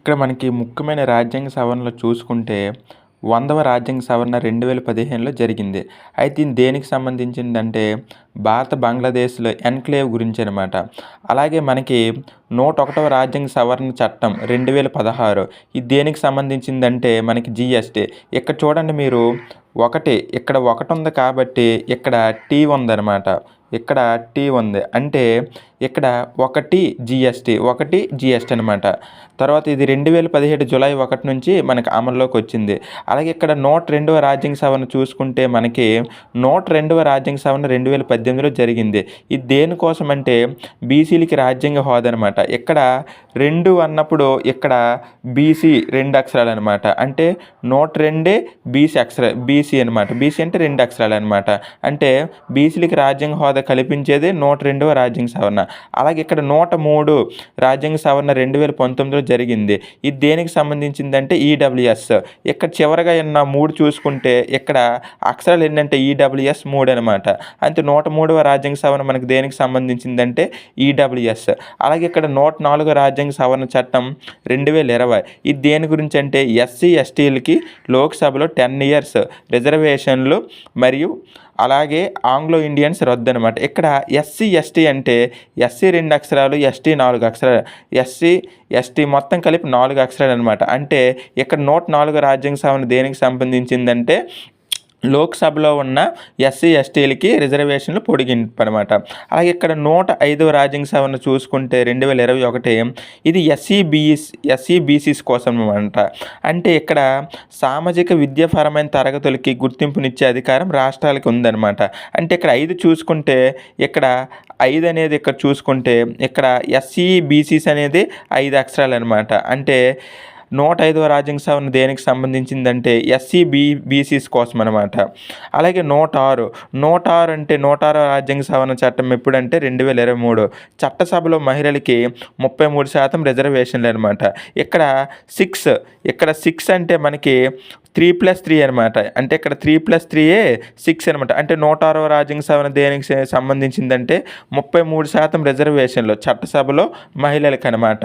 ఇక్కడ మనకి ముఖ్యమైన రాజ్యాంగ సవరణలు చూసుకుంటే 100వ రాజ్యాంగ సవరణ 2015లో జరిగింది. అయితే ఇది దేనికి సంబంధించిందంటే భారత, బంగ్లాదేశ్‌లో ఎన్‌క్లేవ్ గురించనమాట. అలాగే మనకి 101వ రాజ్యాంగ సవరణ చట్టం 2016 ఇది దేనికి సంబంధించిందంటే మనకి జీఎస్టీ. ఇక్కడ చూడండి మీరు ఇక్కడ ఒకటుంది కాబట్టి ఇక్కడ టీ ఉందనమాట. ఇక్కడ టీ ఉంది. అంటే ఇక్కడ ఒకటి జీఎస్టీ అనమాట. తర్వాత ఇది 2017 జూలై 1 నుంచి మనకు అమల్లోకి వచ్చింది. అలాగే ఇక్కడ 102వ రాజ్యాంగ సవరణ చూసుకుంటే మనకి 102వ రాజ్యాంగ సవరణ 2018లో జరిగింది. ఇది దేనికోసం అంటే బీసీలకి రాజ్యాంగ హోదా అనమాట. ఇక్కడ 2 అన్నప్పుడు ఇక్కడ బీసీ 2 అక్షరాలనమాట. అంటే 102 బీసీ అనమాట. బీసీ అంటే 2 అక్షరాలనమాట. అంటే బీసీలకి రాజ్యాంగ హోదా కల్పించేదే 102వ రాజ్యాంగ సవరణ. అలాగే ఇక్కడ 103 రాజ్యాంగ సవరణ 2019లో జరిగింది. ఇది దేనికి సంబంధించిందంటే ఈడబ్ల్యూఎస్. ఇక్కడ చివరగా ఉన్న 3 చూసుకుంటే ఇక్కడ అక్షరాలు ఏంటంటే ఈడబ్ల్యూఎస్ 3 అనమాట. అంటే 103వ రాజ్యాంగ సవరణ మనకి దేనికి సంబంధించిందంటే ఈడబ్ల్యూఎస్. అలాగే ఇక్కడ 104వ రాజ్యాంగ సవరణ చట్టం 2020 ఇది దేని గురించి అంటే ఎస్సీ ఎస్టీలకి లోక్సభలో 10 ఇయర్స్ రిజర్వేషన్లు మరియు అలాగే ఆంగ్లో ఇండియన్స్ రద్దు అనమాట. ఇక్కడ ఎస్సీ ఎస్టీ అంటే ఎస్సీ 2 అక్షరాలు, ఎస్టీ 4 అక్షరాలు. ఎస్టీ మొత్తం కలిపి 4 అక్షరాలు అనమాట. అంటే ఇక్కడ 104 రాజ్యాంగ సవరణ దేనికి సంబంధించిందంటే లోక్సభలో ఉన్న ఎస్సీ ఎస్టీలకి రిజర్వేషన్లు పొడిగింపు అనమాట. అలాగే ఇక్కడ 105వ రాజ్యాంగ సవరణ చూసుకుంటే 2021 ఇది ఎస్సీ బీసీస్ కోసం అనమాట. అంటే ఇక్కడ సామాజిక విద్యాపరమైన తరగతులకి గుర్తింపునిచ్చే అధికారం రాష్ట్రాలకు ఉందన్నమాట. అంటే ఇక్కడ 5 చూసుకుంటే ఇక్కడ 5 అనేది ఇక్కడ చూసుకుంటే ఇక్కడ ఎస్సీ బీసీస్ అనేది 5 అక్షరాలు అనమాట. అంటే 105వ రాజ్యాంగ సవరణ దేనికి సంబంధించిందంటే ఎస్సీ బీసీస్ కోసం అనమాట. అలాగే 106 అంటే 106వ రాజ్యాంగ సవరణ చట్టం ఎప్పుడంటే 2023 చట్టసభలో మహిళలకి 33% రిజర్వేషన్లు అనమాట. ఇక్కడ 6 అంటే మనకి 3+3 అనమాట. అంటే ఇక్కడ 3+3 6 అనమాట. అంటే 106వ రాజ్యాంగ సవరణ దేనికి సంబంధించిందంటే 33% రిజర్వేషన్లు చట్టసభలో మహిళలకు అనమాట.